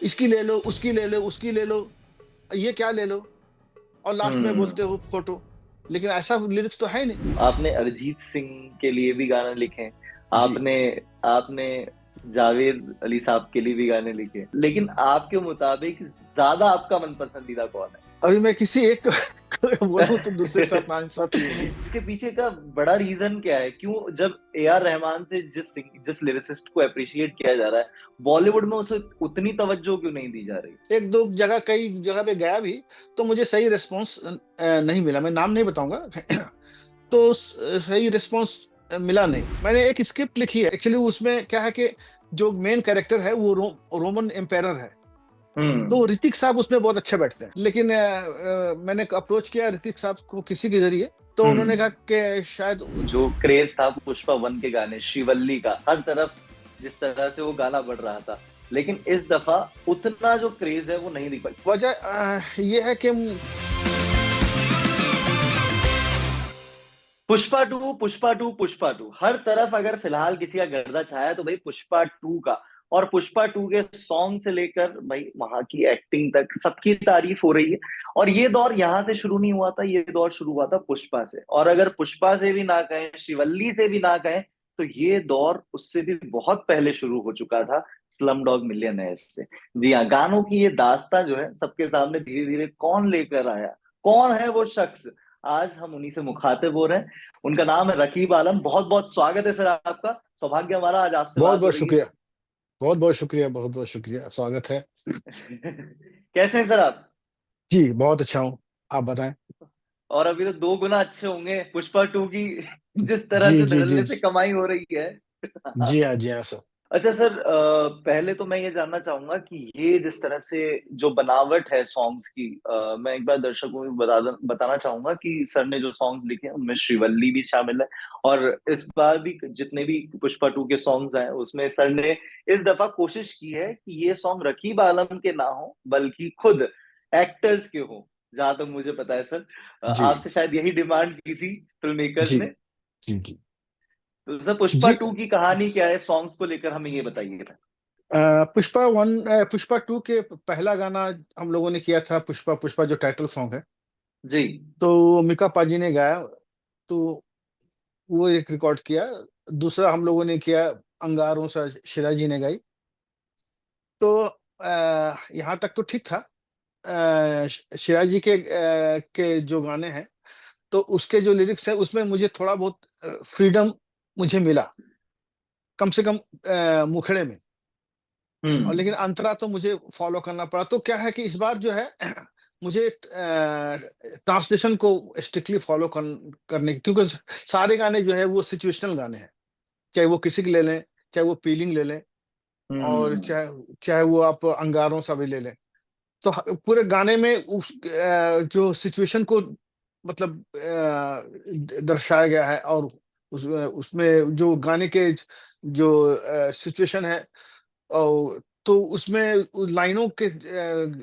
इसकी ले लो, उसकी ले लो, उसकी ले लो, ये क्या ले लो, और लास्ट में हम्म। बोलते हो फोटो। लेकिन ऐसा लिरिक्स तो है नहीं। आपने अरिजीत सिंह के लिए भी गाने लिखे, जी। आपने आपने जावेद अली साहब के लिए भी गाने लिखे, लेकिन आपके मुताबिक ज्यादा आपका मन पसंदीदा कौन अभी मैं किसी एक को बोलूं तो दूसरे के है? साथ नाइंसाफी होगी। इसके पीछे का बड़ा रीजन क्या है? क्यों जब ए आर रहमान से जिस लिरिसिस्ट को अप्रिशिएट किया जा रहा है, बॉलीवुड में उसे उतनी तवज्जो क्यों नहीं दी जा रही? एक दो जगह, कई जगह पे गया भी, तो मुझे सही रिस्पॉन्स नहीं मिला। मैं नाम नहीं बताऊंगा। तो सही रिस्पॉन्स मिला नहीं। मैंने एक स्क्रिप्ट लिखी है एक्चुअली, उसमें क्या है कि जो मेन कैरेक्टर है वो रोमन एम्पायर है। तो हम्म। ऋतिक साहब उसमें बहुत अच्छे बैठते हैं, लेकिन मैंने अप्रोच किया ऋतिक साहब को किसी के जरिए, तो उन्होंने कहा हम्म। कि शायद। जो क्रेज था पुष्पा वन के गाने, श्रीवल्ली का, हर तरफ जिस तरह से वो गाना बढ़ रहा था, लेकिन इस दफा उतना जो क्रेज है वो नहीं दिख पाई। वजह ये है कि Pushpa two, Pushpa two, Pushpa two, हर तरफ अगर फिलहाल किसी का गर्दा छाया है तो भाई पुष्पा टू का। और पुष्पा टू के सॉन्ग से लेकर भाई वहां की एक्टिंग तक सबकी तारीफ हो रही है। और ये दौर यहाँ से शुरू नहीं हुआ था, ये दौर शुरू हुआ था पुष्पा से। और अगर पुष्पा से भी ना कहें, शिवल्ली से भी ना कहें, तो ये दौर उससे भी बहुत पहले शुरू हो चुका था, स्लम डॉग मिलियनेयर से। जी हाँ, गानों की ये दास्तां जो है सबके सामने धीरे धीरे कौन लेकर आया, कौन है वो शख्स, आज हम उन्हीं से मुखातिब हो रहे हैं। उनका नाम है रकीब आलम। बहुत बहुत स्वागत है सर आपका। सौभाग्य हमारा आज आपसे बहुत बात हो बहुत रही है। शुक्रिया, बहुत बहुत शुक्रिया, बहुत बहुत शुक्रिया, स्वागत है। कैसे हैं सर आप? जी बहुत अच्छा हूँ। आप बताएं। और अभी तो दो गुना अच्छे होंगे, पुष्पा टू की जिस तरह जी से जी जी धड़ल्ले से कमाई हो रही है। जी हाँ, जी हाँ सर। अच्छा सर, पहले तो मैं ये जानना चाहूंगा कि ये जिस तरह से जो बनावट है सॉन्ग्स की, मैं एक बार दर्शकों को बताना चाहूंगा कि सर ने जो सॉन्ग्स लिखे हैं उनमें श्रीवल्ली भी शामिल है। और इस बार भी जितने भी पुष्पा टू के सॉन्ग्स हैं उसमें सर ने इस दफा कोशिश की है कि ये सॉन्ग रकीब आलम के ना हो बल्कि खुद एक्टर्स के हो। जहां तक मुझे पता है सर, जी आपसे शायद यही डिमांड की थी फिल्म मेकर्स जी ने। जी जी तो सर पुष्पा जी। टू की कहानी क्या है सॉन्ग्स को लेकर, हमें ये बताइए। पुष्पा वन, पुष्पा टू के पहला गाना हम लोगों ने किया था, पुष्पा पुष्पा जो टाइटल सॉन्ग है। जी। तो मिका पाजी ने गाया, तो वो एक रिकॉर्ड किया। दूसरा हम लोगों ने किया, अंगारों से शिला जी ने गाई। तो यहाँ तक तो ठीक था। शिला जी के जो गाने हैं, तो उसके जो लिरिक्स है उसमें मुझे थोड़ा बहुत फ्रीडम मुझे मिला, कम से कम मुखड़े में। और लेकिन हम्म। अंतरा तो मुझे फॉलो करना पड़ा। तो क्या है कि इस बार जो है मुझे ट्रांसलेशन को स्ट्रिक्टली फॉलो करने की, क्योंकि सारे गाने जो है वो सिचुएशनल गाने हैं। चाहे वो किसी के ले लें, चाहे वो फीलिंग ले लें, और हम्म। चाहे चाहे वो आप अंगारों सा भी ले लें। तो पूरे गाने में उस जो सिचुएशन को मतलब दर्शाया गया है। और उसमें जो गाने के जो सिचुएशन है, और तो उसमें लाइनों के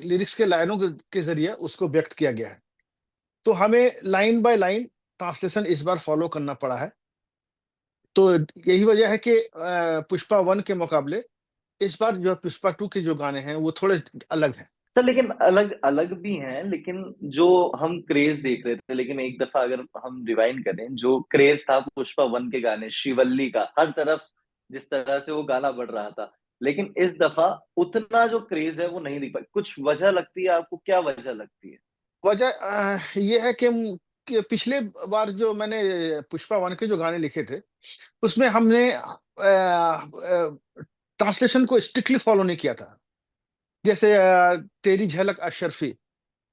लिरिक्स के लाइनों के जरिए उसको व्यक्त किया गया है। तो हमें लाइन बाय लाइन ट्रांसलेशन इस बार फॉलो करना पड़ा है। तो यही वजह है कि पुष्पा वन के मुकाबले इस बार जो पुष्पा टू के जो गाने हैं वो थोड़े अलग हैं। सर लेकिन अलग अलग भी हैं, लेकिन जो हम क्रेज देख रहे थे, लेकिन एक दफा अगर हम रिवाइंड करें, जो क्रेज था पुष्पा वन के गाने, शिवल्ली का, हर तरफ जिस तरह से वो गाना बढ़ रहा था, लेकिन इस दफा उतना जो क्रेज है वो नहीं दिख पाई। कुछ वजह लगती है आपको? क्या वजह लगती है? वजह ये है कि पिछले बार जो मैंने पुष्पा वन के जो गाने लिखे थे, उसमें हमने ट्रांसलेशन को स्ट्रिक्टली फॉलो नहीं किया था। जैसे तेरी झलक अशरफी,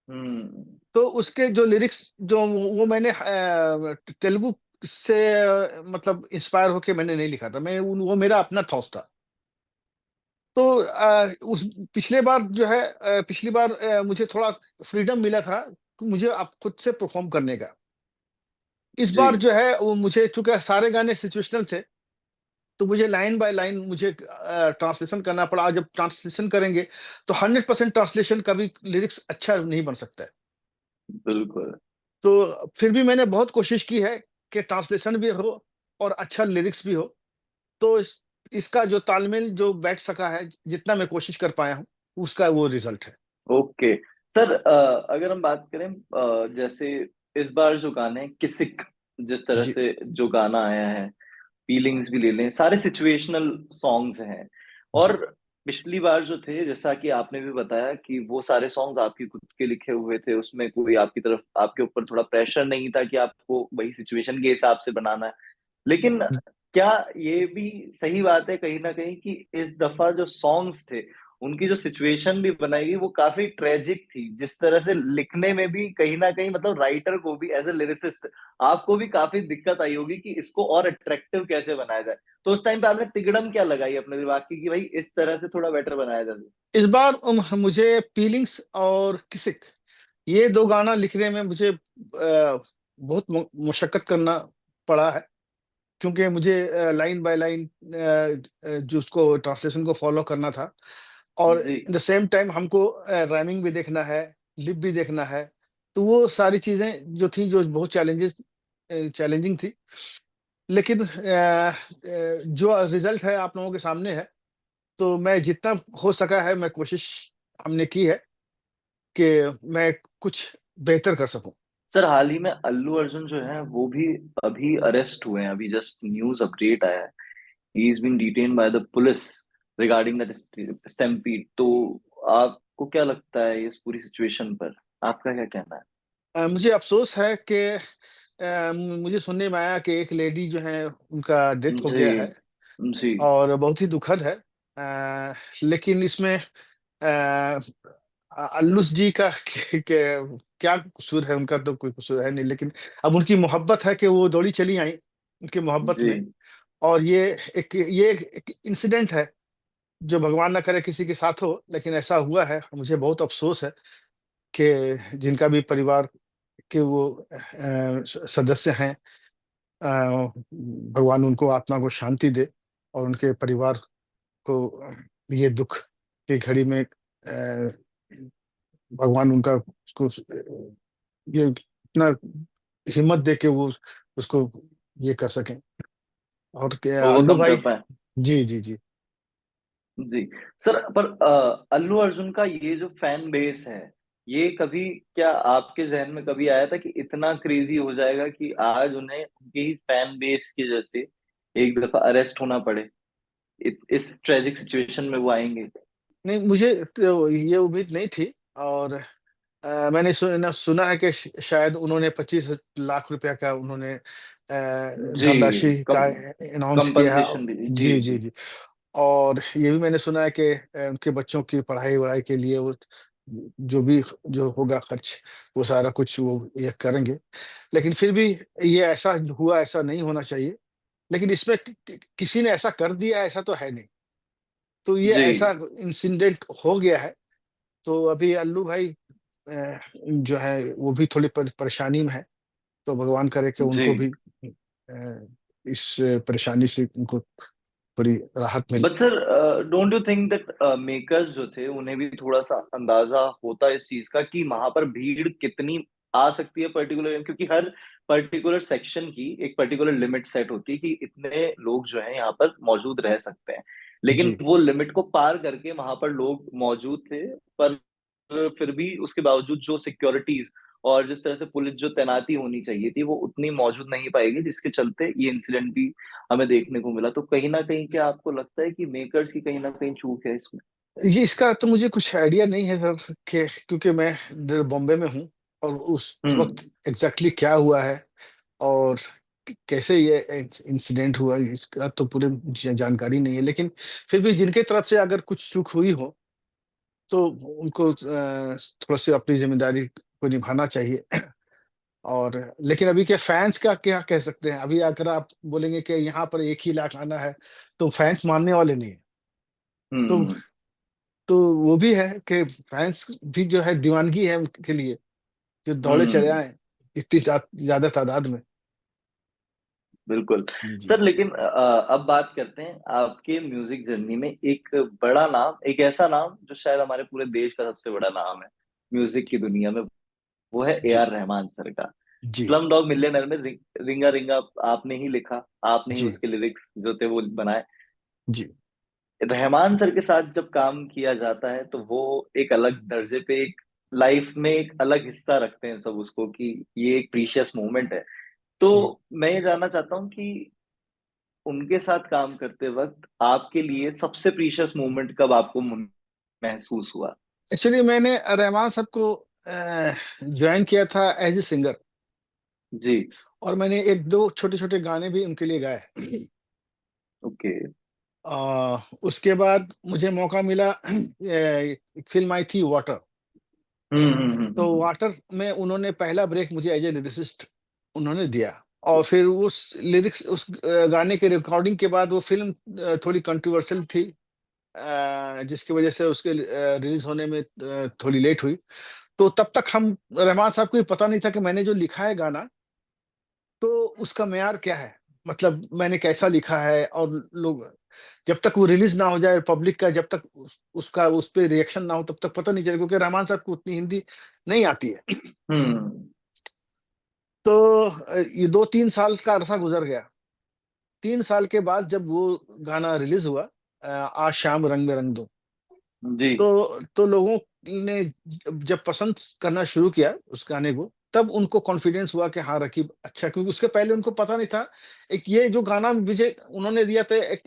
हम्म। तो उसके जो लिरिक्स जो वो मैंने तेलुगु से मतलब इंस्पायर होके मैंने नहीं लिखा था। मैं वो मेरा अपना थॉट था। तो उस पिछले बार जो है पिछली बार मुझे थोड़ा फ्रीडम मिला था कि मुझे आप खुद से परफॉर्म करने का। इस जी। बार जो है वो मुझे, चूंकि सारे गाने सिचुएशनल थे, तो मुझे लाइन बाय लाइन मुझे ट्रांसलेशन करना पड़ा। और जब ट्रांसलेशन करेंगे तो 100% ट्रांसलेशन कभी लिरिक्स अच्छा नहीं बन सकता है। बिल्कुल। तो फिर भी मैंने बहुत कोशिश की है कि ट्रांसलेशन भी हो और अच्छा लिरिक्स भी हो। तो इसका जो तालमेल जो बैठ सका है, जितना मैं कोशिश कर पाया हूँ, उसका वो रिजल्ट है। ओके सर, अगर हम बात करें जैसे इस बार जो गाने किसिक, जिस तरह जी से जो गाना आया है, फीलिंग्स भी ले लें, सारे सिचुएशनल सॉन्ग्स हैं। और जी पिछली बार जो थे, जैसा कि आपने भी बताया कि वो सारे सॉन्ग्स आपके खुद के लिखे हुए थे, उसमें कोई आपकी तरफ आपके ऊपर थोड़ा प्रेशर नहीं था कि आपको वही सिचुएशन के हिसाब से बनाना है। लेकिन क्या ये भी सही बात है कहीं ना कहीं कि इस दफा जो सॉन्ग्स थे, उनकी जो सिचुएशन भी बनाई गई वो काफी ट्रेजिक थी, जिस तरह से लिखने में भी कहीं ना कहीं मतलब राइटर को भी एज ए लिरिसिस्ट आपको भी काफी दिक्कत आई होगी कि इसको और अट्रैक्टिव कैसे बनाया जाए। तो उस टाइम पे आपने तिगड़म क्या लगाई अपने दिमाग की कि भाई इस तरह से थोड़ा बेटर बनाया जाए? इस बार मुझे फीलिंग्स और किसिक, ये दो गाना लिखने में मुझे बहुत मुशक्कत करना पड़ा है, क्योंकि मुझे लाइन बाय लाइन जो उसको ट्रांसलेशन को फॉलो करना था, और जी द सेम टाइम हमको राइमिंग भी देखना है, लिप भी देखना है। तो वो सारी चीजें जो थी, जो बहुत चैलेंजिंग थी। लेकिन जो रिजल्ट है आप लोगों के सामने है, तो मैं जितना हो सका है, मैं कोशिश हमने की है कि मैं कुछ बेहतर कर सकूं। सर, हाल ही में अल्लू अर्जुन जो है वो भी अभी अरेस्ट हुए हैं, अभी जस्ट न्यूज अपडेट आया है। He is been detained by the police regarding that stampede. तो आपको क्या लगता है इस पूरी सिचुएशन पर? आपका क्या कहना है? मुझे अफ़सोस है कि मुझे सुनने में आया कि एक लेडी जो है, उनका डेथ हो जी गया है, जी और बहुत ही दुखद है। लेकिन इसमें अल्लूस जी का क्या कसूर है? उनका तो कोई कसूर है नहीं, लेकिन अब उनकी मोहब्बत है कि वो दौड़ी चली आई उनकी मोहब्बत जी में। और ये एक इंसिडेंट है, जो भगवान ना करे किसी के साथ हो, लेकिन ऐसा हुआ है। मुझे बहुत अफ़सोस है कि जिनका भी परिवार के वो सदस्य हैं, भगवान उनको आत्मा को शांति दे, और उनके परिवार को ये दुख की घड़ी में भगवान उनका उसको ये इतना हिम्मत दे के वो उसको ये कर सकें। और क्या अल्लू ओवरकम कर भाई। पाए। जी जी जी। जी सर, पर अल्लू अर्जुन का ये जो फैन बेस है, ये कभी क्या आपके जहन में कभी आया था कि इतना क्रेजी हो जाएगा कि आज उन्हें उनके ही फैन बेस की वजह से एक दफा अरेस्ट होना पड़े? इस ट्रेजिक सिचुएशन में वो आएंगे? नहीं, मुझे तो ये उम्मीद नहीं थी। और मैंने सुना है कि शायद उन्होंने 25 लाख रुपया का उन्होंने जी, धनराशि का कम अनाउंस किया है। कंपनसेशन भी, जी जी जी जी जी। और ये भी मैंने सुना है कि उनके बच्चों की पढ़ाई वढ़ाई के लिए वो जो भी जो होगा खर्च, वो सारा कुछ वो ये करेंगे। लेकिन फिर भी ये ऐसा हुआ, ऐसा नहीं होना चाहिए। लेकिन इसमें किसी ने ऐसा कर दिया, ऐसा तो है नहीं। तो ये जी ऐसा इंसिडेंट हो गया है। तो अभी अल्लू भाई जो है वो भी थोड़ी परेशानी में है। तो भगवान करे कि जी। उनको भी इस परेशानी से उनको थोड़ी राहत मिले। But sir, don't you think that makers जो थे उन्हें भी थोड़ा सा अंदाजा होता है इस चीज का कि वहां पर भीड़ कितनी आ सकती है पर्टिकुलर, क्योंकि हर पर्टिकुलर सेक्शन की एक पर्टिकुलर लिमिट सेट होती है कि इतने लोग जो हैं यहाँ पर मौजूद रह सकते हैं। लेकिन जी वो लिमिट को पार करके वहां पर लोग मौजूद थे। पर फिर भी उसके बावजूद जो सिक्योरिटीज और जिस तरह से पुलिस जो तैनाती होनी चाहिए थी वो उतनी मौजूद नहीं पाएगी, जिसके चलते ये इंसिडेंट भी हमें देखने को मिला। तो कहीं ना कहीं क्या आपको लगता है कि मेकर्स की कहीं ना कहीं चूक है इसमें? ये इसका तो मुझे कुछ आइडिया नहीं है सर, कि क्योंकि मैं इधर बॉम्बे में हूँ, और उस हम्म वक्त एग्जैक्टली क्या हुआ है, और कैसे ये इंसिडेंट हुआ, इसका तो पूरे जानकारी नहीं है। लेकिन फिर भी जिनके तरफ से अगर कुछ चूक हुई हो, तो उनको थोड़ा सी अपनी जिम्मेदारी को निभाना चाहिए। और लेकिन अभी के फैंस का क्या कह सकते हैं? अभी अगर आप बोलेंगे कि यहाँ पर 1 ही लाख आना है, तो फैंस मानने वाले नहीं है। तो हम्म। तो वो भी है कि फैंस भी जो है दीवानगी है उनके लिए, जो दौड़े चले हम्म। आए इतनी ज्यादा तादाद में। बिल्कुल। जी जी सर, लेकिन अब बात करते हैं आपके म्यूजिक जर्नी में एक बड़ा नाम, एक ऐसा नाम जो शायद हमारे पूरे देश का सबसे बड़ा नाम है म्यूजिक की दुनिया में। वो है ए जी आर रहमान सर का। जी स्लम डॉग मिलियनर में रिंगा रिंगा आपने ही लिखा, आपने ही जी उसके लिरिक्स जो थे वो बनाए। जी रहमान सर के साथ जब काम किया जाता है तो वो एक अलग दर्जे पे, एक लाइफ में एक अलग हिस्सा रखते हैं सब उसको, कि ये एक प्रीशियस मोमेंट है। तो हम्म। मैं ये जानना चाहता हूँ कि उनके साथ काम करते वक्त आपके लिए सबसे प्रीशियस मोमेंट कब आपको महसूस हुआ? एक्चुअली मैंने रहमान साहब को ज्वाइन किया था एज ए सिंगर, जी। और मैंने एक दो छोटे छोटे गाने भी उनके लिए गाए। ओके। उसके बाद मुझे मौका मिला, एक फिल्म आई थी वाटर। तो हम्म। वाटर में उन्होंने पहला ब्रेक मुझे एज ए लिरिसिस्ट उन्होंने दिया। और फिर उस लिरिक्स, उस गाने के रिकॉर्डिंग के बाद वो फिल्म थोड़ी कंट्रोवर्शियल थी, जिसकी वजह से उसके रिलीज होने में थोड़ी लेट हुई। तो तब तक हम, रहमान साहब को ये पता नहीं था कि मैंने जो लिखा है गाना, तो उसका मेयार क्या है, मतलब मैंने कैसा लिखा है। और लोग, जब तक वो रिलीज ना हो जाए पब्लिक का, जब तक उसका उस पर रिएक्शन ना हो, तब तक पता नहीं चले, क्योंकि रहमान साहब को उतनी हिंदी नहीं आती है। हम्म। तो ये 2-3 साल का अरसा गुजर गया। 3 साल के बाद जब वो गाना रिलीज हुआ, आज शाम रंग में रंग दो, जी। तो लोगों ने जब पसंद करना शुरू किया उस गाने को, तब उनको कॉन्फिडेंस हुआ कि हाँ रकीब अच्छा, क्योंकि उसके पहले उनको पता नहीं था। एक ये जो गाना मुझे उन्होंने दिया था, एक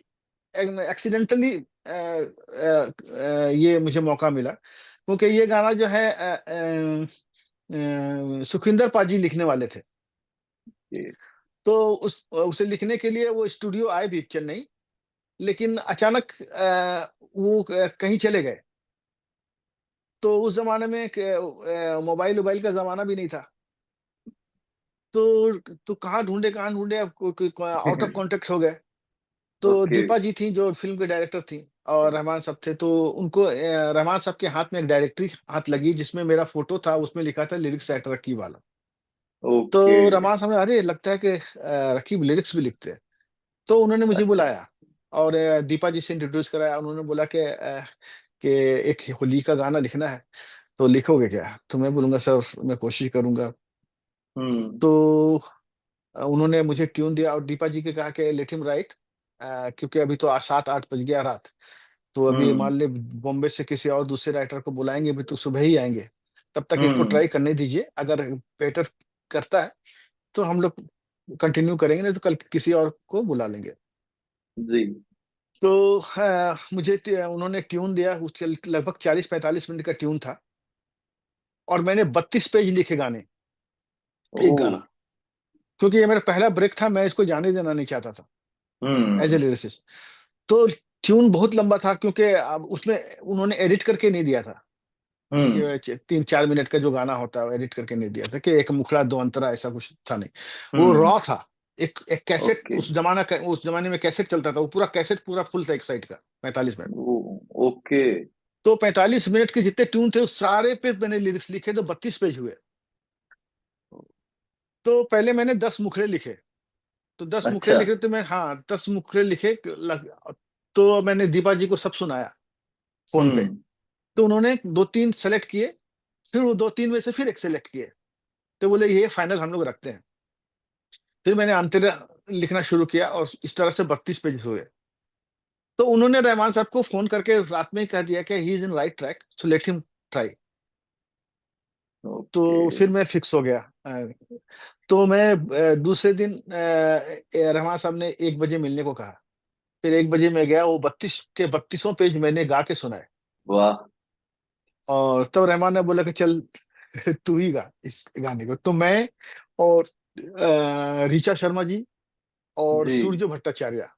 एक्सीडेंटली ये मुझे मौका मिला, क्योंकि ये गाना जो है सुखविंदर पाजी लिखने वाले थे। जी। तो उसे लिखने के लिए वो स्टूडियो आए भी चेन्नई, लेकिन अचानक वो कहीं चले गए। तो उस जमाने में मोबाइल वोबाइल का जमाना भी नहीं था। तो कहाँ ढूंढे, अब आउट ऑफ कांटेक्ट हो गए। तो ओके। दीपा जी थी जो फिल्म के डायरेक्टर थी, और रहमान साहब थे। तो उनको रहमान साहब के हाथ में एक डायरेक्टरी हाथ लगी, जिसमें मेरा फोटो था, उसमें लिखा था लिरिक्स राइटर रकीब वाला। ओके। तो रहमान साहब ने, अरे लगता है कि रकीब लिरिक्स भी लिखते हैं। तो उन्होंने मुझे अच्छा। बुलाया और दीपा जी से इंट्रोड्यूस कराया। उन्होंने बोला कि एक होली का गाना लिखना है, तो लिखोगे क्या? तो मैं बोलूंगा सर मैं कोशिश करूंगा। हम्म। तो उन्होंने मुझे ट्यून दिया, और दीपा जी के कहा कि लेट हिम राइट, क्योंकि अभी तो आज 7-8 बज गया रात। तो अभी हम्म। मान ले बॉम्बे से किसी और दूसरे राइटर को बुलाएंगे भी तो सुबह ही आएंगे। तब तक इसको हम्म। ट्राई करने दीजिए, अगर बेटर करता है तो हम लोग कंटिन्यू करेंगे, नहीं तो कल किसी और को बुला लेंगे। जी। तो मुझे उन्होंने ट्यून दिया, उसके लगभग 40-45 मिनट का ट्यून था। और मैंने 32 पेज लिखे गाने, एक ओ। गाना, क्योंकि ये मेरा पहला ब्रेक था, मैं इसको जाने देना नहीं चाहता था एज ए हम्म। लिरिसिस्ट। तो ट्यून बहुत लंबा था, क्योंकि अब उसमें उन्होंने एडिट करके नहीं दिया था। हम्म। कि 3-4 मिनट का जो गाना होता है वो एडिट करके नहीं दिया था, कि एक मुखड़ा दो अंतरा, ऐसा कुछ था नहीं। वो हम्म। रॉ था। एक कैसेट, ओके। उस जमाने में कैसेट चलता था, वो पूरा कैसेट पूरा फुल था, एक साइड का 45 मिनट। ओ। ओके। तो 45 मिनट के जितने ट्यून थे उस सारे पे मैंने लिरिक्स लिखे, तो 32 पेज हुए। तो पहले मैंने 10 मुखड़े लिखे। तो 10 मुखड़े अच्छा। लिखे, तो मैं, हाँ 10 मुखड़े लिखे तो मैंने दीपा जी को सब सुनाया फोन पे। हम्म। तो उन्होंने 2-3 सेलेक्ट किए, फिर वो 2-3 में से फिर एक सेलेक्ट किए। तो बोले ये फाइनल हम लोग रखते हैं। फिर मैंने अंतरा लिखना शुरू किया, और इस तरह से 32 पेज हुए। तो उन्होंने रहमान साहब को फोन करके रात में ही कह दिया कि he is in right track, so let him try. Okay. तो फिर मैं फिक्स हो गया। तो मैं दूसरे दिन रहमान साहब ने 1 बजे मिलने को कहा। फिर 1 बजे मैं गया, वो 32 के 32 पेज मैंने गा के सुनाए। वाह। और तब रहमान ने बोला कि चल तू ही गा इस गाने को। तो मैं और ऋचा शर्मा जी और जी। सूरज भट्टाचार्य,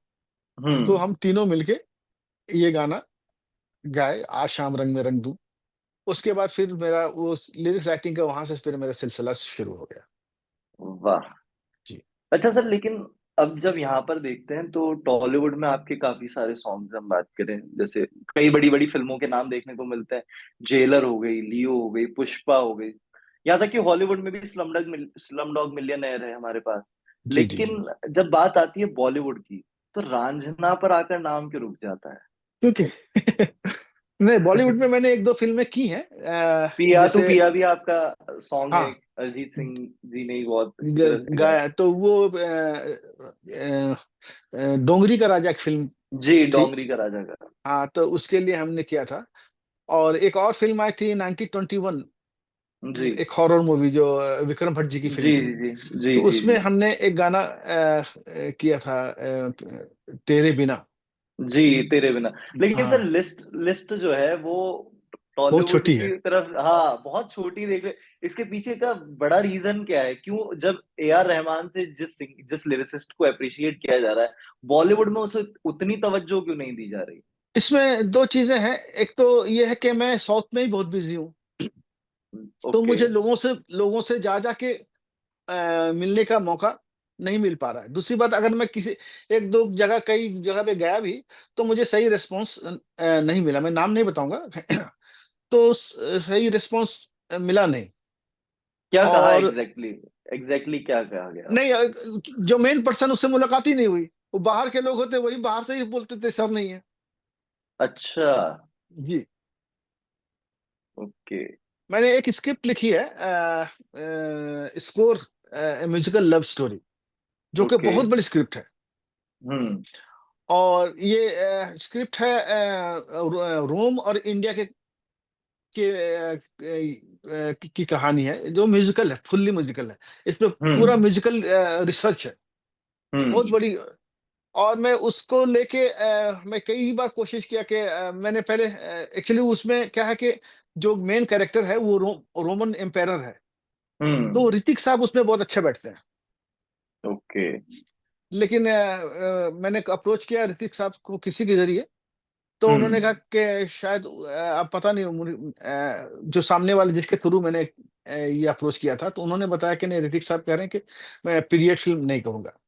तो हम्म। हम तीनों मिलके ये गाना गाए, आज शाम रंग में रंग दूं। उसके बाद फिर मेरा वो लिरिक्स राइटिंग का, वहां से फिर मेरा सिलसिला शुरू हो गया। वाह। जी अच्छा सर, लेकिन अब जब यहाँ पर देखते हैं तो टॉलीवुड में आपके काफी सारे सॉन्ग्स, हम बात करें जैसे कई बड़ी बड़ी फिल्मों के नाम देखने को मिलते हैं। जेलर हो गई, लियो हो गई, पुष्पा हो गई। यहाँ तक कि हॉलीवुड में भी स्लम डॉग मिलियनेयर है हमारे पास। जी जी जी। लेकिन जब बात आती है बॉलीवुड की, तो रांझना पर आकर नाम क्यों रुक जाता है? क्योंकि नहीं, बॉलीवुड में मैंने एक दो फिल्में की हैं, पिया तू जैसे, पिया भी आपका सॉन्ग है, हाँ, अरिजीत सिंह जी ने बहुत अच्छी तरह से गाया। गाया तो वो डोंगरी का राजा एक फिल्म जी, ठीक। डोंगरी का राजा का। हाँ, तो उसके लिए हमने किया था। और एक और फिल्म आई थी 1921, जी एक हॉरर मूवी जो विक्रम भट्ट जी की फिल्म जी थी। जी जी तो जी उसमें जी हमने एक गाना किया था, तेरे बिना। जी, तेरे बिना। लेकिन सर हाँ, लिस्ट लिस्ट जो है वो बहुत टॉलीवुड छोटी है। की तरफ, हाँ बहुत छोटी देख रहे। इसके पीछे का बड़ा रीजन क्या है? क्यों जब ए आर रहमान से जिस लिरिसिस्ट को अप्रिशिएट किया जा रहा है, बॉलीवुड में उसे उतनी तवज्जो क्यों नहीं दी जा रही? इसमें दो चीजें हैं। एक तो ये है कि मैं साउथ में ही बहुत बिजी हूँ, तो ओके। मुझे लोगों से जा जाके मिलने का मौका नहीं मिल पा रहा है। दूसरी बात, अगर मैं किसी एक दो जगह, कई जगह पे गया भी, तो मुझे सही रिस्पॉन्स नहीं मिला। मैं नाम नहीं बताऊंगा। तो सही रिस्पॉन्स मिला नहीं। क्या कहा और एग्जैक्टली? एग्जैक्टली क्या कहा गया नहीं, आपसे? जो मेन पर्सन, उससे मुलाकात ही नहीं हुई। वो बाहर के लोग होते, वही बाहर से ही बोलते थे सर नहीं है। अच्छा। जी। ओके मैंने एक स्क्रिप्ट लिखी है, स्कोर, म्यूजिकल लव स्टोरी, जो कि ओके। बहुत बड़ी स्क्रिप्ट है। हम्म। और ये स्क्रिप्ट है रोम और इंडिया की कहानी है, जो म्यूजिकल है, फुल्ली म्यूजिकल है। इसमें पूरा हम्म। म्यूजिकल रिसर्च है, बहुत हम्म। बड़ी। और मैं उसको लेके मैं कई बार कोशिश किया कि मैंने पहले, एक्चुअली उसमें क्या है कि जो मेन कैरेक्टर है वो रोमन एम्पायर है। तो हम्म। ऋतिक साहब उसमें बहुत अच्छे बैठते हैं। ओके। लेकिन मैंने अप्रोच किया ऋतिक साहब को किसी के जरिए, तो उन्होंने कहा हम्म। कि शायद अब पता नहीं, जो सामने वाले जिसके थ्रू मैंने ये अप्रोच किया था, तो उन्होंने बताया कि नहीं, ऋतिक साहब कह रहे हैं कि मैं पीरियड फिल्म नहीं करूंगा।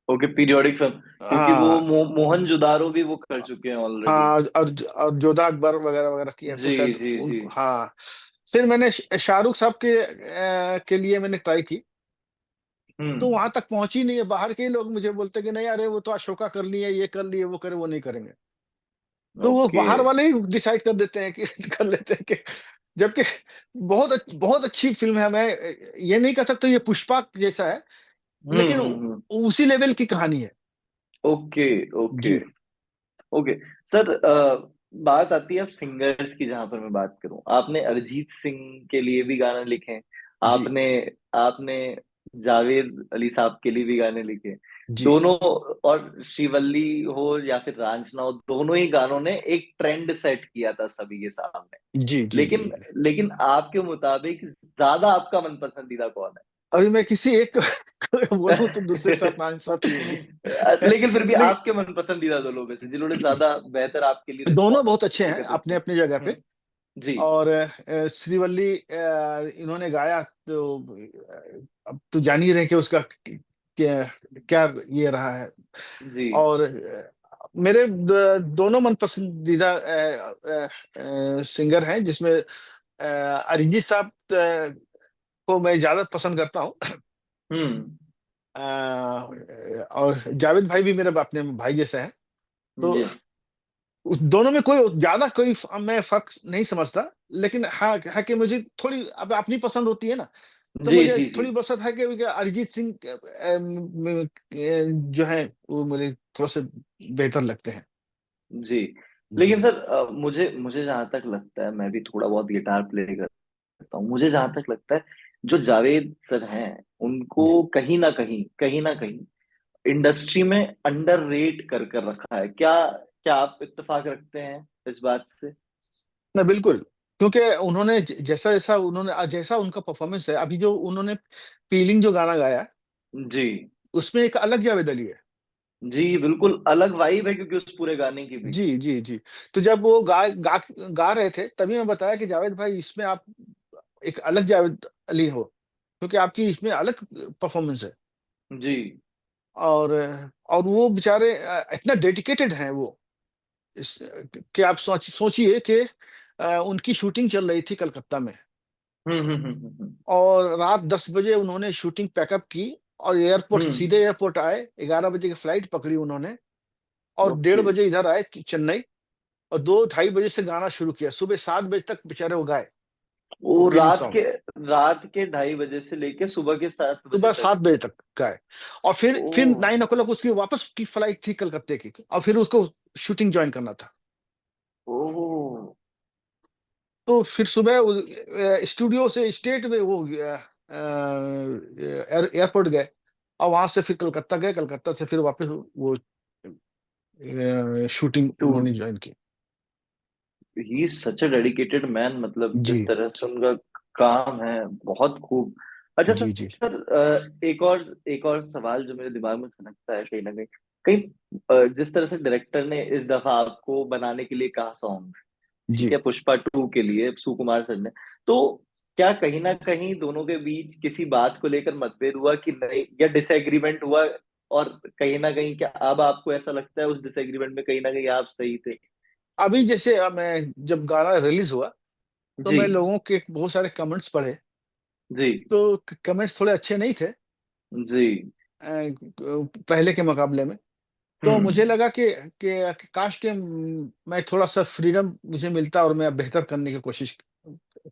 Okay, periodic film. क्योंकि वो हाँ, मोहनजोदारो भी वो कर चुके हैं ऑलरेडी। हाँ। और जोधा अकबर वगैरह वगैरह किया, तो जी शायद जी जी। उनको, हाँ। फिर मैंने शाहरुख साहब के लिए मैंने ट्राई की, तो हम्म। वहां तक पहुंची नहीं है। बाहर के ही लोग मुझे बोलते कि नहीं, अरे वो तो अशोका कर लिए, ये कर लिए, वो करे, वो नहीं करेंगे। तो वो ओके। बाहर वाले ही डिसाइड कर देते हैं कि कर लेते हैं कि, जबकि बहुत अच्छी फिल्म है। मैं ये नहीं कह सकता ये पुष्पा जैसा है, लेकिन हम्म। उसी लेवल की कहानी है। ओके ओके जी, ओके। सर बात आती है अब सिंगर्स की, जहां पर मैं बात करूं, आपने अरिजीत सिंह के लिए भी गाने लिखे हैं। जी, आपने आपने जावेद अली साहब के लिए भी गाने लिखे हैं। जी, दोनों, और श्रीवल्ली हो या फिर रांझना हो, दोनों ही गानों ने एक ट्रेंड सेट किया था सभी के सामने। जी, जी, जी, लेकिन जी। लेकिन आपके मुताबिक ज्यादा आपका मन पसंदीदा कौन अभी मैं किसी एक को है? बोलूं तो दूसरे के साथ नाइंसाफी होगी। लेकिन फिर भी नहीं, आपके मन पसंदीदा दो लोग में से जिन्होंने ज्यादा बेहतर आपके लिए दोनों रिस्पॉन्स बहुत अच्छे हैं एकत्रित अपने किया। अपने जगह पे। जी और श्रीवल्ली, इन्होंने गाया, तो अब तो जान ही रहे हैं कि उसका क्या क्या ये रहा है। जी। और मेरे दोनों मन पसंदीदा सिंगर हैं, जिसमें अरिजीत साहब को मैं ज्यादा पसंद करता हूँ। हम्म। और जावेद भाई भी मेरे अपने भाई जैसे हैं। तो जी उस दोनों में कोई मैं फर्क नहीं समझता। लेकिन हाँ है कि मुझे थोड़ी, अब अपनी पसंद होती है ना, तो जी मुझे जी जी थोड़ी बहुत है कि अरिजीत सिंह जो है वो मुझे थोड़ा से बेहतर लगते हैं। जी। जी, लेकिन सर मुझे मुझे जहां तक लगता है, मैं भी थोड़ा बहुत गिटार प्ले करता हूँ, मुझे जहां तक लगता है जो जावेद सर हैं, उनको जी। कहीं ना कहीं इंडस्ट्री में अंडर रेट कर कर रखा है। क्या क्या आप इत्तेफाक रखते हैं इस बात से? ना, बिल्कुल। क्योंकि उन्होंने जैसा जैसा जैसा उनका परफॉर्मेंस है, अभी जो उन्होंने फीलिंग जो गाना गाया है, जी उसमें एक अलग जावेद अली है। जी, बिल्कुल अलग वाइब है क्योंकि उस पूरे गाने की भी। जी, जी, जी। तो जब वो गा रहे थे, तभी मैं बताया कि जावेद भाई, इसमें आप एक अलग जावेद अली हो, क्योंकि आपकी इसमें अलग परफॉर्मेंस है। जी और वो बेचारे इतना डेडिकेटेड हैं वो, इस कि आप सोचिए कि उनकी शूटिंग चल रही थी कलकत्ता में, हम्म। और रात 10 बजे उन्होंने शूटिंग पैकअप की, और सीधे हम्म। एयरपोर्ट आए, 11 बजे की फ्लाइट पकड़ी उन्होंने, और डेढ़ ओके। बजे इधर आए चेन्नई, और 2 ढाई बजे से गाना शुरू किया, सुबह 7 बजे तक बेचारे वो गाए। वो वो फिल्म सॉन्ग रात के 2:30 बजे से लेके सुबह के 7 बजे सुबह तक। 7 बजे तक का है। और फिर ओ। 9 o'clock उसकी वापस की फ्लाइट थी कलकत्ते की, और फिर उसको शूटिंग ज्वाइन करना था। ओ। तो फिर सुबह स्टूडियो से स्टेट में वो एयरपोर्ट गए, और वहां से फिर कलकत्ता गए, कलकत्ता से फिर वापस वो शूटिंग टू। उन्होंने ज्वाइन की। ही सच ए डेडिकेटेड मैन, मतलब जी जिस तरह से उनका काम है, बहुत खूब। अच्छा जी जी सर, एक और सवाल जो मेरे दिमाग में खनकता है कहीं ना कहीं, जिस तरह से डायरेक्टर ने इस दफा आपको बनाने के लिए कहा सॉन्ग, ठीक जी। है, पुष्पा 2 के लिए सुकुमार सर ने, तो क्या कहीं ना कहीं दोनों के बीच किसी बात को लेकर मतभेद हुआ कि नहीं, या डिसएग्रीमेंट हुआ? और कहीं ना कहीं क्या अब आपको ऐसा लगता है उस डिसएग्रीमेंट में कहीं ना कहीं आप सही थे? अभी जैसे मैं जब गाना रिलीज हुआ, तो जी। मैं लोगों के बहुत सारे कमेंट्स पढ़े, जी। तो कमेंट्स थोड़े अच्छे नहीं थे जी। पहले के मुकाबले में। तो हम्म। मुझे लगा कि काश के मैं थोड़ा सा फ्रीडम मुझे मिलता और मैं बेहतर करने की कोशिश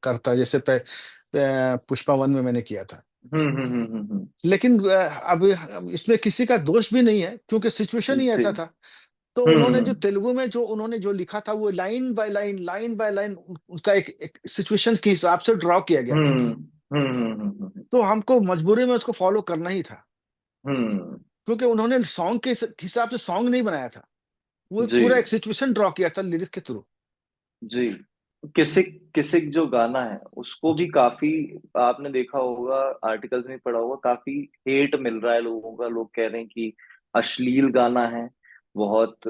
करता, जैसे पुष्पा 1 में मैंने किया था। हम्म। हम्म। हम्म। हम्म। लेकिन अब इसमें किसी का दोष भी नहीं है, क्योंकि सिचुएशन ही जी। ऐसा था। तो उन्होंने जो हम्म। तेलुगु में जो उन्होंने जो लिखा था, वो लाइन बाय लाइन उसका एक सिचुएशन के हिसाब से ड्रॉ किया गया था। हम्म। हम्म। हम्म। तो हमको मजबूरी में उसको फॉलो करना ही था, हम्म। क्योंकि उन्होंने सॉन्ग के हिसाब से सॉन्ग नहीं बनाया था, वो जी। पूरा एक सिचुएशन ड्रॉ किया था लिरिक्स के थ्रू। जी। किसिक किसिक जो गाना है उसको भी जी काफी, आपने देखा होगा, आर्टिकल्स में पढ़ा होगा, काफी हेट मिल रहा है लोगों का। लोग कह रहे हैं कि अश्लील गाना है, बहुत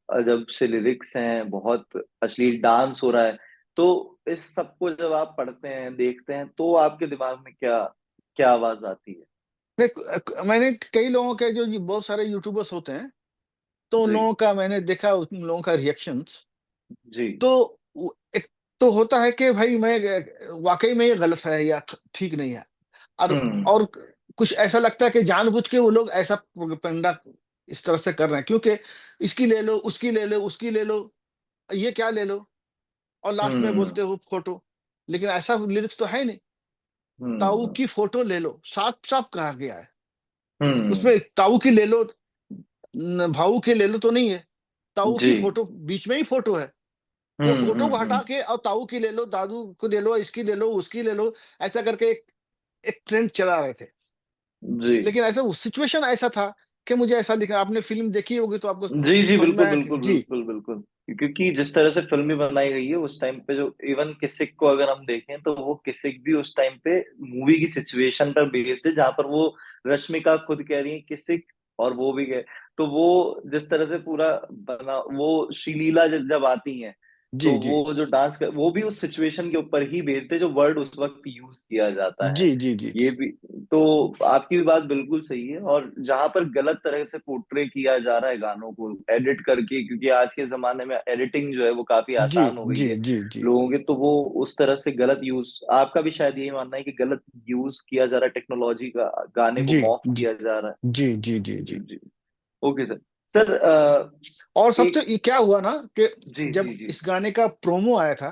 अजब से लिरिक्स हैं, बहुत अश्लील डांस हो रहा है। तो इस सबको जब आप पढ़ते हैं, देखते हैं, तो आपके दिमाग में क्या क्या आवाज आती है? मैंने कई लोगों के जो बहुत सारे यूट्यूबर्स होते हैं, तो उन जी। लोगों का मैंने देखा, उन लोगों का रिएक्शंस। जी। तो एक तो होता है कि भाई मैं वाकई में ये गलत है या ठीक नहीं है। हम्म। और कुछ ऐसा लगता है कि जानबूझ के वो लोग ऐसा प्रोपेगेंडा इस तरह से कर रहे हैं, क्योंकि इसकी ले लो, उसकी ले लो, उसकी ले लो, ये क्या ले लो, और लास्ट में हम्म। बोलते हो फोटो। लेकिन ऐसा लिरिक्स तो है नहीं। ताऊ हम्म। की फोटो ले लो, साफ साफ कहा गया है हम्म। उसमें। ताऊ की ले लो, भाऊ की ले लो तो नहीं है, ताऊ जी। की फोटो बीच में ही फोटो है। वो हम्म। फोटो को हटा हम्म। के और ताऊ की ले लो, दादू को ले लो, इसकी ले लो, उसकी ले लो, ऐसा करके एक ट्रेंड चला रहे थे। जी। लेकिन ऐसा सिचुएशन ऐसा था कि मुझे ऐसा लिखा, आपने फिल्म देखी होगी तो आपको जी। जी समझ में बिल्कुल आया कि बिल्कुल जी बिल्कुल बिल्कुल। क्योंकि जिस तरह से फिल्म भी बनाई गई है उस टाइम पे, जो इवन किसिक को अगर हम देखें तो वो किसिक भी उस टाइम पे मूवी की सिचुएशन पर बेस्ड है, जहां पर वो रश्मिका खुद कह रही है किसिक, और वो भी कह, तो वो जिस तरह से पूरा बना, वो श्रीलीला जब आती है, तो जी जी वो जो डांस कर, वो भी उस सिचुएशन के ऊपर ही बेस्ड है, जो वर्ड उस वक्त यूज किया जाता है। जी जी जी ये भी, तो आपकी भी बात बिल्कुल सही है। और जहां पर गलत तरह से पोर्ट्रे किया जा रहा है गानों को एडिट करके, क्योंकि आज के जमाने में एडिटिंग जो है वो काफी जी आसान हो गई जी है जी जी लोगों के, तो वो उस तरह से गलत यूज, आपका भी शायद यही मानना है कि गलत यूज किया जा रहा है टेक्नोलॉजी का, गाने को जी मॉफ जी किया जा रहा जी जी जी है। जी। जी। जी। Okay sir. सर और सबसे एक। ये क्या हुआ ना कि जी। जब जी। जी। इस गाने का प्रोमो आया था,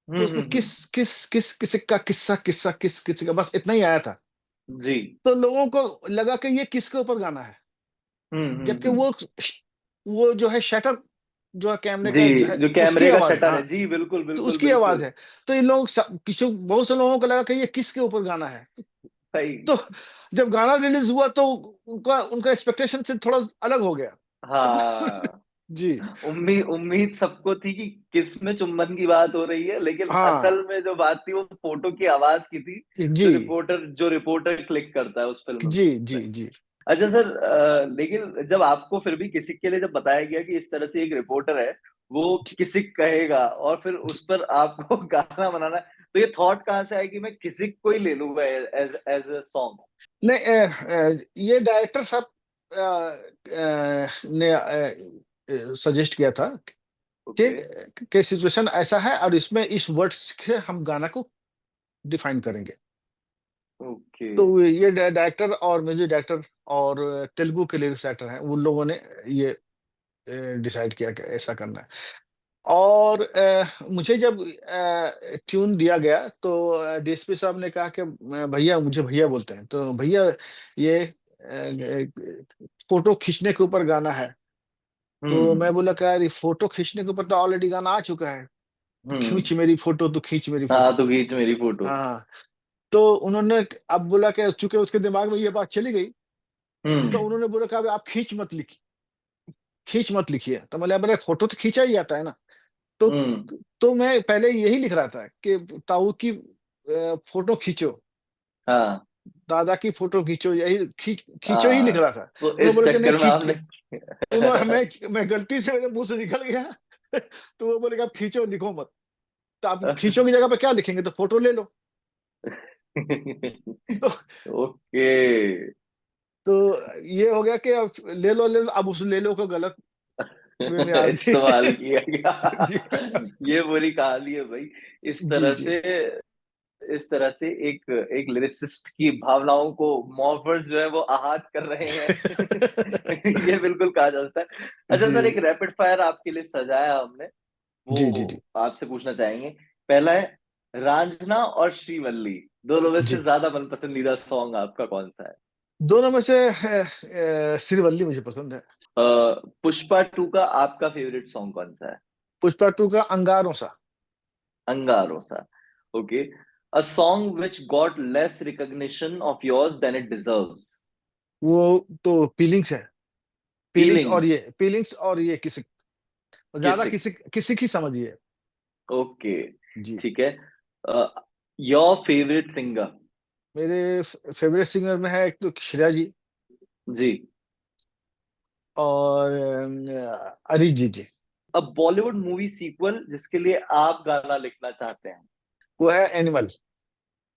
तो उसमें हम्म। किस का किस्सा, किस किसी का, बस इतना ही आया था। जी। तो लोगों को लगा कि ये किसके ऊपर गाना है, जबकि हम्म। वो जो है शटर, जो है कैमरे जी। का है, जो उसकी कैमरे का आवाज, शटर हाँ, है, जी बिल्कुल तो बिल्कुल उसकी आवाज बिल्कुल। है। तो इन लोग किसी बहुत से लोगों को लगा कि ये किसके ऊपर गाना है। सही। तो जब गाना रिलीज हुआ, तो उनका उनका एक्सपेक्टेशन से थोड़ा अलग हो गया। तो हाँ। जी उम्मीद उम्मीद सबको थी कि किस में चुंबन की बात हो रही है, लेकिन हाँ असल में जो बात थी वो फोटो की आवाज की थी, जी जो रिपोर्टर क्लिक करता है उस फिल्म जी जी में। जी अच्छा सर, लेकिन जब आपको फिर भी किसी के लिए जब बताया गया कि इस तरह से एक रिपोर्टर है, वो जी किसी कहेगा और फिर जी। उस पर आपको गाना बनाना है, तो ये थॉट कहाँ से आया कि मैं किसी को ही ले लूंगा एज एज ए सॉन्ग? नहीं, ये डायरेक्टर साहब ने सजेस्ट किया था कि ओके। सिचुएशन ऐसा है, और इसमें इस वर्ड से हम गाना को डिफाइन करेंगे। ओके। तो ये डायरेक्टर और म्यूजिक डायरेक्टर और तेलुगु के लिरिक्स राइटर हैं, उन लोगों ने ये डिसाइड किया कि ऐसा करना है। और मुझे जब ट्यून दिया गया तो डीएसपी साहब ने कहा कि भैया, मुझे भैया बोलते हैं, तो भैया ये फोटो खींचने के ऊपर गाना है। तो मैं हम्म। बोला कि यार, ये फोटो खींचने के ऊपर तो ऑलरेडी गाना आ चुका है, तो हम्म। खींच मेरी फोटो, तो खींच मेरी हाँ फोटो। तो खींच मेरी फोटो। हाँ। तो उन्होंने अब बोला कि चूंकि उसके दिमाग में ये बात चली गई, तो हम्म। उन्होंने बोला कि अब आप खींच मत लिखिए। तो मतलब मेरा फोटो तो खींचा ही जाता है ना। तो हम्म। तो मैं पहले यही लिख रहा था कि ताऊ की फोटो खींचो, हाँ। दादा की फोटो खींचो, यही खींचो ही लिख हाँ रहा था। तो उन्होंने इस बोला कि नहीं चक्कर में खींच। आपने उन्होंने मैं गलती से मेरे मुंह से निकल गया। तो वो बोले कि आप खींचो, लिखो मत। तो आप खींचो की जगह पे क्या लिखेंगे, तो फोटो ले लो। तो ओके। तो ये हो गया कि अब ले लो, अब उस ले लो को गलत वे में आ इस्तेमाल गई। किया जी गया। ये बुरी कहानी है भाई। इस जी तरह जी से इस तरह से एक एक लिरिसिस्ट की भावनाओं को मॉर्फर्स जो है वो आहत कर रहे हैं। ये बिल्कुल कहा जा सकता है। अच्छा जी सर, एक रैपिड फायर आपके लिए सजाया हमने, जी जी जी वो आपसे पूछना चाहेंगे। पहला है, रांझना और श्रीवल्ली दोनों में से जी। ज्यादा मन पसंदीदा सॉन्ग आपका कौन सा है? दोनों में से श्रीवल्ली मुझे पसंद है। पुष्पा टू का आपका फेवरेट सॉन्ग कौन सा है? पुष्पा टू का अंगारों सा। अंगारो सा। Okay. A song which got less recognition of yours then it deserves. वो तो फीलिंग्स है। फीलिंग्स। फीलिंग्स और ये किसी ज्यादा किसिक। किसी किसी की समझिए। ओके। जी। ठीक है। Your favourite singer. मेरे फेवरेट सिंगर में है एक तो श्रेया जी, जी। और अरिजीत जी। अब बॉलीवुड मूवी सीक्वल जिसके लिए आप गाना लिखना चाहते हैं? वो है एनिमल।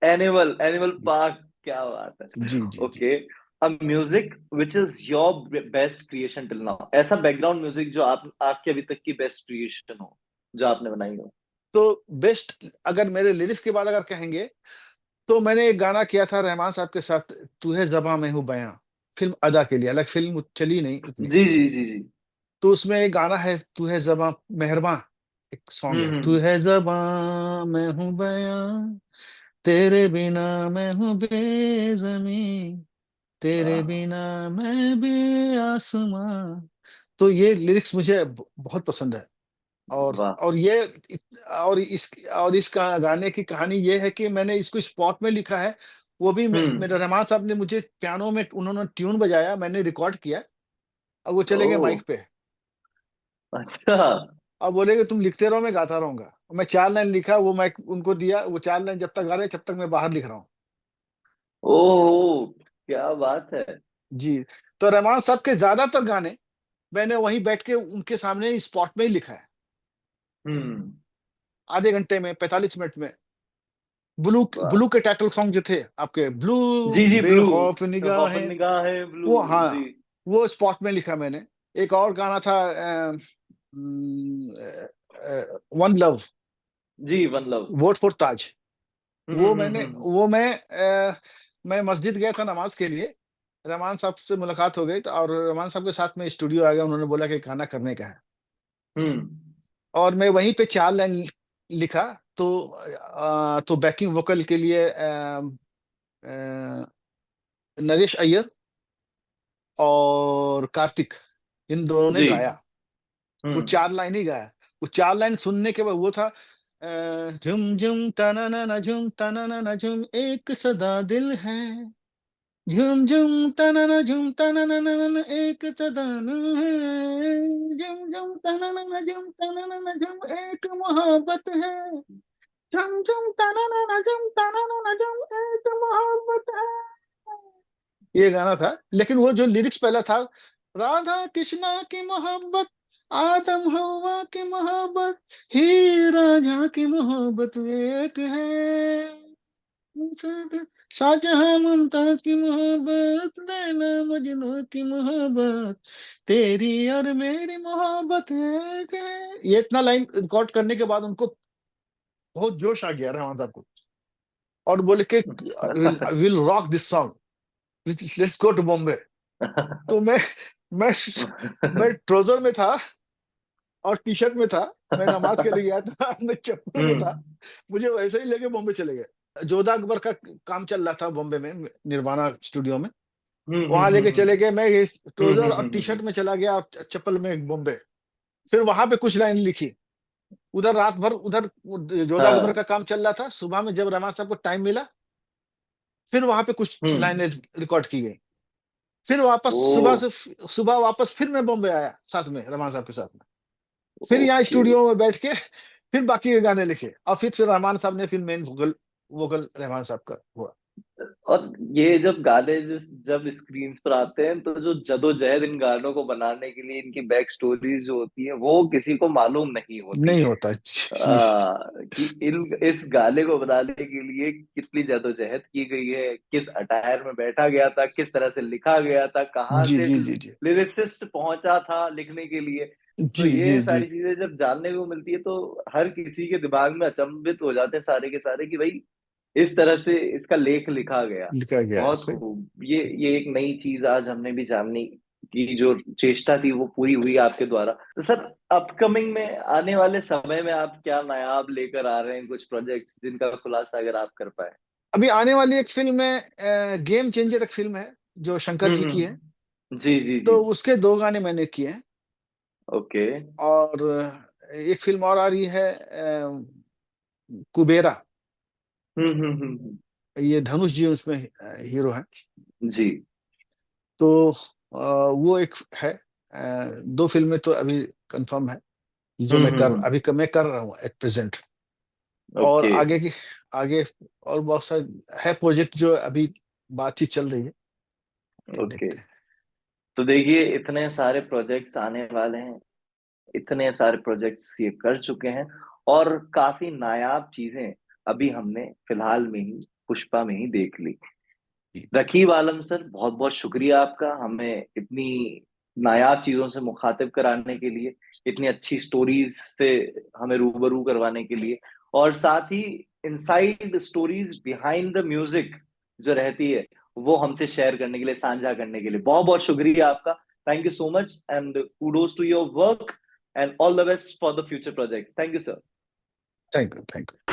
Animal, animal park. क्या बात है। जी जी जी। ओके। अब music which is your best creation till now, ऐसा बैकग्राउंड म्यूजिक जो आप आपके अभी तक की बेस्ट क्रिएशन हो, जो आपने बनाई हो। तो बेस्ट, अगर मेरे लिरिक्स के बाद अगर कहेंगे, तो मैंने एक गाना किया था रहमान साहब के साथ, तू है ज़बां मैं हूँ बयां, फिल्म अदा के लिए, अलग फिल्म चली नहीं उतनी। जी जी जी जी। तो उसमें एक गाना है, तू है ज़बां मेहरबान, एक सॉन्ग है, तू हम्म। है ज़बां मैं हूँ बयां, तेरे बिना मैं हूँ बेज़मी, तेरे हाँ, बिना मैं बेआसमां। तो ये लिरिक्स मुझे बहुत पसंद है। और वाह। और ये और इस गाने की कहानी ये है कि मैंने इसको स्पॉट में लिखा है। वो भी मेरे हम्म। रहमान साहब ने मुझे पियानो में, उन्होंने ट्यून बजाया, मैंने रिकॉर्ड किया। अब वो चले गए ओ। माइक पे। अच्छा। अब बोले कि तुम लिखते रहो, मैं गाता रहूंगा। मैं 4 लाइन लिखा, वो मैं उनको दिया, वो 4 लाइन जब तक गा रहे, जब तक मैं बाहर लिख रहा हूँ। ओ, क्या बात है। जी। तो रहमान साहब के ज्यादातर गाने मैंने वहीं बैठ के उनके सामने स्पॉट में ही लिखा है। हम्म। आधे घंटे में, 45 मिनट में। वाह। ब्लू के टाइटल सॉन्ग जो थे आपके, ब्लू जी जी, ब्लू। बेखौफ खौफन निगाहें, निगाहें ब्लू। वो, जी। हाँ, वो स्पॉट में लिखा मैंने। एक और गाना था, वन लव, जी, one love. Vote for Taj. वो मैंने हम्म। वो मैं मस्जिद गया था नमाज के लिए। रहमान साहब से मुलाकात हो गई, तो और रहमान साहब के साथ में स्टूडियो आ गया, उन्होंने बोला कि गाना करने का है। हम्म। और मैं वहीं पे 4 लाइन लिखा। तो बैकिंग वोकल के लिए नरेश अय्यर और कार्तिक, इन दोनों ने जी। गाया। वो हम्म। 4 लाइन ही गाया। वो 4 लाइन सुनने के बाद वो था, झुम झुम तना ना झुम तना ना झुम एक सदा दिल है, झुम झुम तना ना झुम तना ना एक सदा दिल है, झुम झुम तना ना झुम तना ना झुम एक मोहब्बत है, झुम झुम तना ना झुम तना ना झुम एक मोहब्बत है। ये गाना था, लेकिन वो जो लिरिक्स पहला था, राधा कृष्णा की मोहब्बत, आदम हवा की मोहब्बत, ही राजा की मोहब्बत एक है, शाहजहां मुमताज की मोहब्बत, लैला मजनू की मोहब्बत, तेरी और मेरी मोहब्बत एक है। ये इतना लाइन रिकॉर्ड करने के बाद उनको बहुत जोश आ गया रहमान साहब को, और बोले कि will rock this song, let's go to Bombay. तो मैं मैं ट्राउजर में था, और टी शर्ट में था। मैं नमाज के लिए गया था, मैं चप्पल में था। हम्म मुझे वैसे ही लेके बॉम्बे चले गए। जोधा अकबर का काम चल रहा था बॉम्बे में, निर्वाणा स्टूडियो में। हम्म वहां हम्म लेके हम्म चले गए, मैं ये ट्राउजर और टी हम्म शर्ट में चला गया और चप्पल में बॉम्बे। फिर वहां पे कुछ लाइन लिखी। उधर रात भर उधर जोधा अकबर हाँ का काम चल रहा था। सुबह में जब रहमान साहब को टाइम मिला, फिर वहां पे कुछ हम्म। लाइनें रिकॉर्ड की गई। फिर वापस ओ सुबह वापस फिर मैं बॉम्बे आया साथ में, रहमान साहब के साथ में। फिर यहाँ ओके। स्टूडियो में बैठ के फिर बाकी के गाने लिखे, और फिर रहमान साहब ने फिर मेन वोकल वोकल रहमान साहब का हुआ। और ये जब गाने जब स्क्रीन पर आते हैं तो जो जदोजहद इन गानों को बनाने के लिए इनकी बैक स्टोरीज जो होती है वो किसी को मालूम नहीं होती। नहीं होता जी। कि इन इस गाने को बनाने के लिए कितनी जदोजहद की गई है, किस अटायर में बैठा गया था, किस तरह से लिखा गया था, कहाँ जी से जी जी जी लिरिसिस्ट पहुंचा था लिखने के लिए। तो जी जी ये जी। सारी चीजें जब जानने को मिलती है तो हर किसी के दिमाग में अचंभित हो जाते हैं सारे के सारे कि भाई इस तरह से इसका लेख लिखा गया। लिखा गया है बहुत सही। खूब। ये एक नई चीज आज हमने भी जानने की जो चेष्टा थी वो पूरी हुई आपके द्वारा। तो सर अपकमिंग में आने वाले समय में आप क्या नायाब लेकर आ रहे हैं, कुछ प्रोजेक्ट्स जिनका खुलासा अगर आप कर पाए। अभी आने वाली एक फिल्म है, गेम चेंजर एक फिल्म है जो शंकर जी की है। जी जी जी। तो उसके 2 गाने मैंने किए हैं। ओके। और एक फिल्म और आ रही है, कुबेरा। हम्म। ये धनुष जी उसमें हीरो है। जी। तो वो एक है। 2 फिल्में तो अभी कंफर्म है, जो मैं कर रहा हूँ एट प्रेजेंट। और ओके। आगे और बहुत सारे है प्रोजेक्ट जो अभी बातचीत चल रही है। ये ओके। देखते हैं। तो देखिए इतने सारे प्रोजेक्ट्स आने वाले हैं, इतने सारे प्रोजेक्ट्स ये कर चुके हैं, और काफी नायाब चीजें अभी हमने फिलहाल में ही पुष्पा में ही देख ली। जी रकीब आलम सर बहुत बहुत शुक्रिया आपका, हमें इतनी नायाब चीजों से मुखातिब कराने के लिए, इतनी अच्छी स्टोरीज से हमें रूबरू करवाने के लिए, और साथ ही inside stories behind the music जो रहती है वो हमसे शेयर करने के लिए, साझा करने के लिए बहुत बहुत शुक्रिया आपका। Thank you so much and kudos to your work and all the best for the future project. Thank you sir. Thank you thank you.